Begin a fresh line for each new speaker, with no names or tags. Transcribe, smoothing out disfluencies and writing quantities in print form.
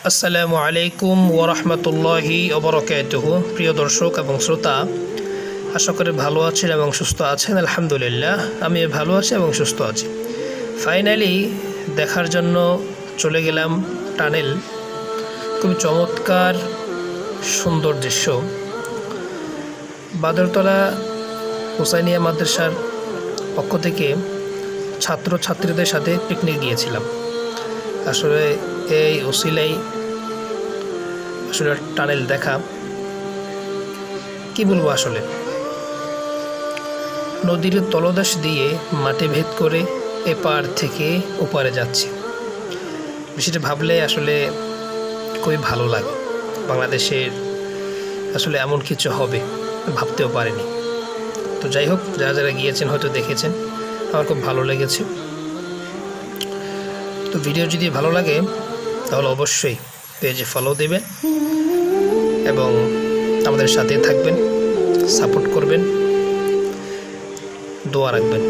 আসসালামু আলাইকুম ওরহমতুল্লাহি ওবরাকাতুহু। প্রিয় দর্শক এবং শ্রোতা, আশা করি ভালো আছেন এবং সুস্থ আছেন। আলহামদুলিল্লাহ, আমি ভালো আছি এবং সুস্থ আছি। ফাইনালি দেখার জন্য চলে গেলাম টানেল। খুবই চমৎকার সুন্দর দৃশ্য। বাদরতলা হুসাইনিয়া মাদ্রাসার পক্ষ থেকে ছাত্রছাত্রীদের সাথে পিকনিক গিয়েছিলাম। আসলে এই উসিলাই আসলে টানেল দেখা, কি বলবো, আসলে নদীর তলদেশ দিয়ে মাটি ভেদ করে এপার থেকে ওপারে যাচ্ছে। বিষয়টা ভাবলে আসলে খুবই ভালো লাগে। বাংলাদেশের আসলে এমন কিছু হবে ভাবতেও পারিনি। তো যাই হোক, যারা যারা গিয়েছেন হয়তো দেখেছেন, আমার খুব ভালো লেগেছে। তো ভিডিও যদি ভালো লাগে তাহলে অবশ্যই পেজে ফলো দেবেন এবং আমাদের সাথে থাকবেন, সাপোর্ট করবেন, দোয়া রাখবেন।